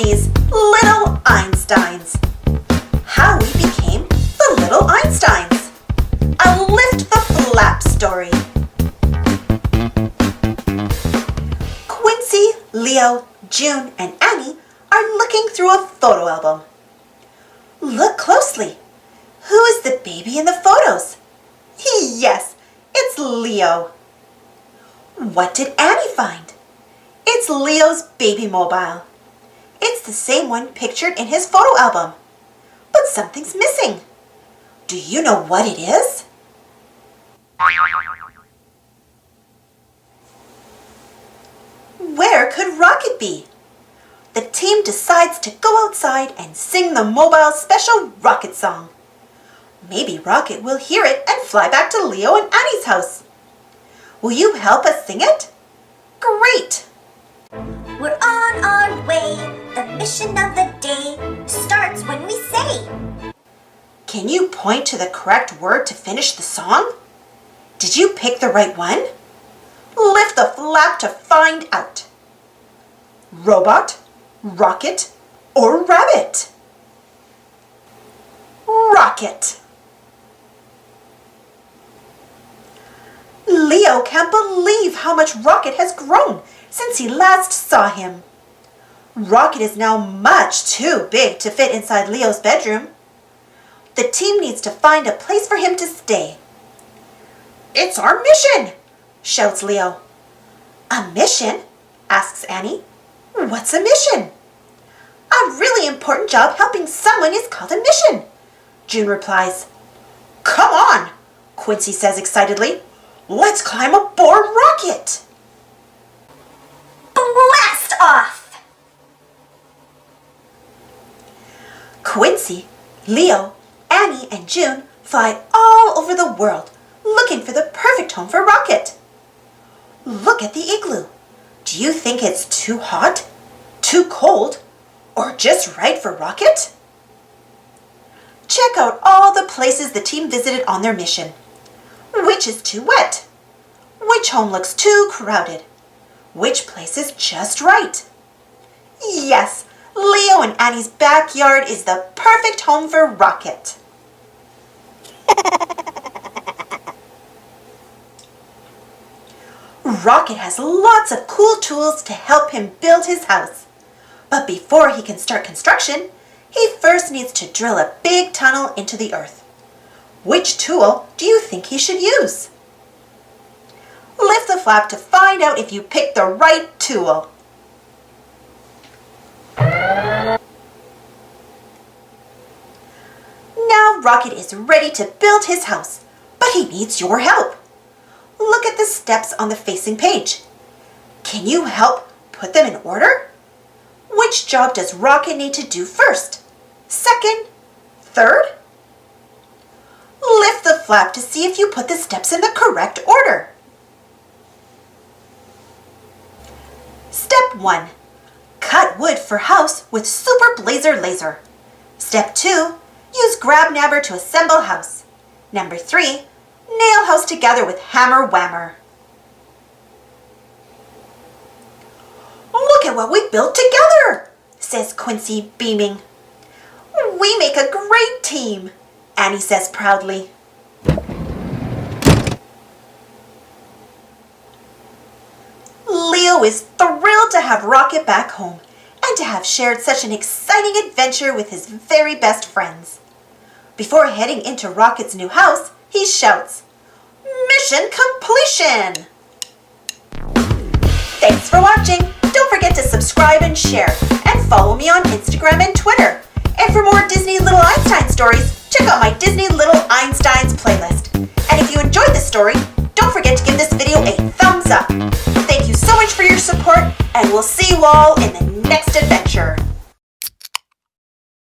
Disney's Little Einsteins. How we became the Little Einsteins. A Lift the Flap story. Quincy, Leo, June, and Annie are looking through a photo album. Look closely. Who is the baby in the photos? Yes, it's Leo. What did Annie find? It's Leo's baby mobile. It's the same one pictured in his photo album. But something's missing. Do you know what it is? Where could Rocket be? The team decides to go outside and sing the mobile's special Rocket song. Maybe Rocket will hear it and fly back to Leo and Annie's house. Will you help us sing it? Great! We're on our way. The mission of the day starts when we say. Can you point to the correct word to finish the song? Did you pick the right one? Lift the flap to find out. Robot, rocket, or rabbit? Rocket. Leo can't believe how much Rocket has grown since he last saw him. Rocket is now much too big to fit inside Leo's bedroom. The team needs to find a place for him to stay. It's our mission, shouts Leo. A mission? Asks Annie. What's a mission? A really important job helping someone is called a mission, June replies. Come on, Quincy says excitedly. Let's climb aboard Rocket. Blast off! Quincy, Leo, Annie, and June fly all over the world looking for the perfect home for Rocket. Look at the igloo. Do you think it's too hot, too cold, or just right for Rocket? Check out all the places the team visited on their mission. Which is too wet? Which home looks too crowded? Which place is just right? Yes, Leo and Annie's backyard is the perfect home for Rocket. Rocket has lots of cool tools to help him build his house. But before he can start construction, he first needs to drill a big tunnel into the earth. Which tool do you think he should use? Lift the flap to find out if you picked the right tool. Now Rocket is ready to build his house, but he needs your help. Look at the steps on the facing page. Can you help put them in order? Which job does Rocket need to do first? Second? Third? Lift the flap to see if you put the steps in the correct order. Step 1. Cut wood for house with Super Blazer Laser. Step 2. Use Grab Nabber to assemble house. Number 3. Nail house together with Hammer Whammer. Look at what we built together, says Quincy, beaming. We make a great team, Annie says proudly. Leo is thrilled to have Rocket back home and to have shared such an exciting adventure with his very best friends. Before heading into Rocket's new house, he shouts, "Mission completion!" Thanks for watching. Don't forget to subscribe and share, and follow me on Instagram and Twitter. And for more Disney Little Einstein stories, check out my Disney Little Einsteins playlist. And if you enjoyed this story, don't forget to give this video a thumbs up. Thank you so much for your support, and we'll see you all in the next adventure.